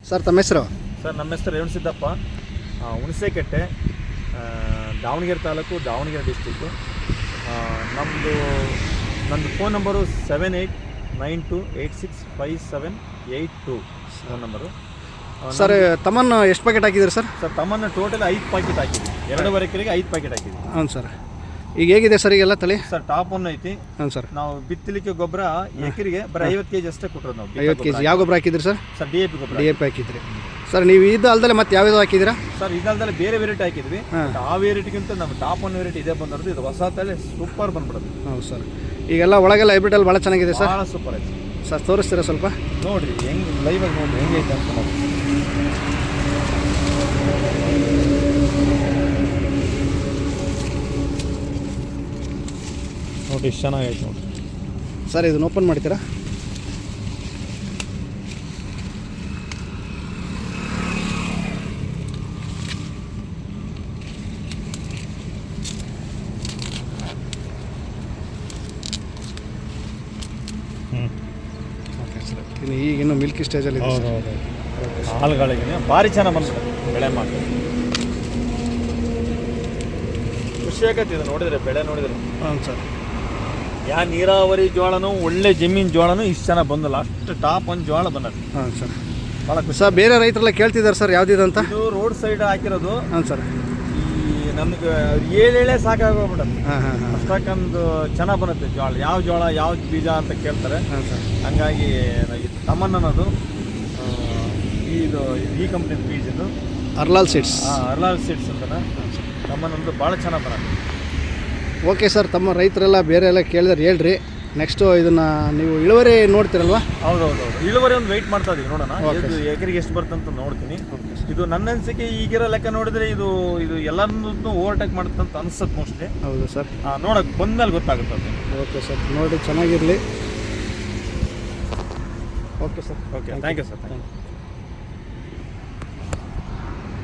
Sir ತಮ್ಮ ಹೆಸರು? Sir ನಮ್ಮ ಹೆಸರು ರೇವಣಸಿದ್ದಪ್ಪ, ಹುಣಸೆಕಟ್ಟೆ, ದಾವಣಗೆರೆ ತಾಲೂಕು, ದಾವಣಗೆರೆ ಡಿಸ್ಟಿಕ್ಕು. ನಂದು phone number 7892865782 phone number. Sir ತಮ್ಮನ್ನು ಎಷ್ಟು ಪ್ಯಾಕೆಟ್ ಹಾಕಿದ್ದೀರಿ ಸರ್? ಸರ್ ತಮ್ಮನ್ನು ಟೋಟಲ್ 5 ಪ್ಯಾಕೆಟ್ ಹಾಕಿದ್ವಿ, 2.5 ಎಕರೆಗೆ 5 ಪ್ಯಾಕೆಟ್ ಹಾಕಿದ್ವಿ. ಹೌದು ಸರ್. ಈಗ ಹೇಗಿದೆ ಸರ್ ಈಗೆಲ್ಲ ತಳಿ? ಸರ್ ಟಾಪ್ ಒನ್ ಐತಿ. ಹಾಂ ಸರ್. ನಾವು ಬಿತ್ತಲಿಕ್ಕೆ ಗೊಬ್ಬರ ಎಕರೆಗೆ ಬರೀ 50 kg ಅಷ್ಟೇ ಕೊಟ್ಟರು ನಾವು. 50 kg ಯಾವ ಗೊಬ್ಬರ ಹಾಕಿದ್ರಿ ಸರ್? ಸರ್ DAP ಗೊಬ್ಬರ. DAP ಹಾಕಿದ್ರಿ ಸರ್. ನೀವು ಇದು ಅಲ್ದಲೆ ಮತ್ತೆ ಯಾವ್ಯಾವ ಹಾಕಿದ್ದೀರಾ? ಸರ್ ಇದಲ್ದಲ್ಲ ಬೇರೆ ವೆರೈಟಿ ಹಾಕಿದ್ವಿ. ಆ ವೆರೈಟಿಗಿಂತ ನಮ್ಮ ಟಾಪ್ ಒನ್ ವೆರೈಟಿ ಇದೇ ಬಂದಿರೋದು. ಇದು ಹೊಸ ತಳಿ ಸೂಪರ್ ಬಂದ್ಬಿಡೋದು. ಹೌದು ಸರ್. ಈಗೆಲ್ಲ ಒಳಗೆಲ್ಲ ಹೈಬ್ರಿಡಲ್ಲಿ ಭಾಳ ಚೆನ್ನಾಗಿದೆ ಸರ್. ಭಾಳ ಸೂಪರ್ ಐತಿ ಸರ್. ತೋರಿಸ್ತೀರಾ ಸ್ವಲ್ಪ? ನೋಡಿರಿ ಹೆಂಗೆ ಲೈವಾಗಿ ನೋಡಿರಿ ಹೆಂಗೈತೆ ಅಂತ ನೋಡಿ. ನೋಡಿ ಎಷ್ಟು ಚೆನ್ನಾಗೈತೆ ನೋಡಿ ಸರ್. ಇದನ್ನು ಓಪನ್ ಮಾಡ್ತೀರಾ? Okay sir. ಈಗಿನ್ನು ಮಿಲ್ಕಿ ಸ್ಟೇಜಲ್ಲಿ ಇದೆ. ಹಾಲುಗಳಿಗೆ ಭಾರಿ ಚೆನ್ನಾಗಿ ಬಂದ್ಬಿಟ್ಟು ಬೆಳೆ ಮಾಡಿ ಖುಷಿ ಆಗತ್ತೆ ಇದು ನೋಡಿದ್ರೆ, ಬೆಳೆ ನೋಡಿದ್ರೆ. ಹಾಂ ಸರ್. ಯಾ ನೀರಾವರಿ ಜೋಳನೂ ಒಳ್ಳೆ ಜಮೀನು ಜೋಳನೂ ಇಷ್ಟು ಚೆನ್ನಾಗಿ ಬಂದಲ್ಲ, ಅಷ್ಟು ಟಾಪ್ ಒಂದು ಜೋಳ ಬಂದದ್ದು. ಹಾಂ ಸರ್. ಭಾಳ ಖುಷಿ. ಸರ್ ಬೇರೆ ರೈತರೆಲ್ಲ ಕೇಳ್ತಿದ್ದಾರೆ ಸರ್ ಯಾವ್ದಿದೆ ಅಂತ. ಇದು ರೋಡ್ ಸೈಡ್ ಹಾಕಿರೋದು. ಹಾಂ ಸರ್. ಈ ನಮ್ಗೆ ಏಳೇಳೆ ಸಾಕಾಗೋಗ್ಬಿಡತ್ತೆ. ಹಾಂ ಹಾಂ ಹಾಂ. ಅಷ್ಟಕ್ಕೊಂದು ಚೆನ್ನಾಗಿ ಬರುತ್ತೆ ಜೋಳ. ಯಾವ ಬೀಜ ಅಂತ ಕೇಳ್ತಾರೆ. ಹಾಂ ಸರ್. ಹಂಗಾಗಿ ತಮ್ಮನ್ ಅನ್ನೋದು ಈ ಕಂಪ್ನಿ ಬೀಜದ್ದು ಅರ್ಲಾಲ್ ಸೀಡ್ಸ್. ಅರ್ಲಾಲ್ ಸೀಡ್ಸ್ ಅಂತಾನೆ ತಮ್ಮನ್ನೊಂದು ಭಾಳ ಚೆನ್ನಾಗಿ ಬರುತ್ತೆ. Okay sir. ತಮ್ಮ ರೈತರೆಲ್ಲ ಬೇರೆ ಎಲ್ಲ ಕೇಳಿದ್ರೆ ಹೇಳ್ರಿ. ನೆಕ್ಸ್ಟು ಇದನ್ನು ನೀವು ಇಳುವರಿ ನೋಡ್ತೀರಲ್ವಾ? ಹೌದೌದು. ಇಳುವರಿ ಒಂದು ವೆಯ್ಟ್ ಮಾಡ್ತಾ ಇದೀವಿ, ನೋಡೋಣ ಇದು ಎಕರೆಗೆ ಎಷ್ಟು ಬರ್ತಂತ ನೋಡ್ತೀನಿ. ಇದು ನನ್ನ ಅನಿಸಿಕೆ ಈಗಿರೋ ಲೆಕ್ಕ ನೋಡಿದ್ರೆ ಇದು ಎಲ್ಲರನ್ನೂ ಓವರ್ಟೇಕ್ ಮಾಡುತ್ತಂತ ಅನ್ಸುತ್ತೆ ಮೋಸ್ಟ್ಲಿ. ಹೌದು ಸರ್. ನೋಡೋಕೆ ಬಂದ್ಮೇಲೆ ಗೊತ್ತಾಗುತ್ತೆ. Okay sir. ನೋಡಿ ಚೆನ್ನಾಗಿರಲಿ. Okay sir. Okay, thank you sir. Thank you.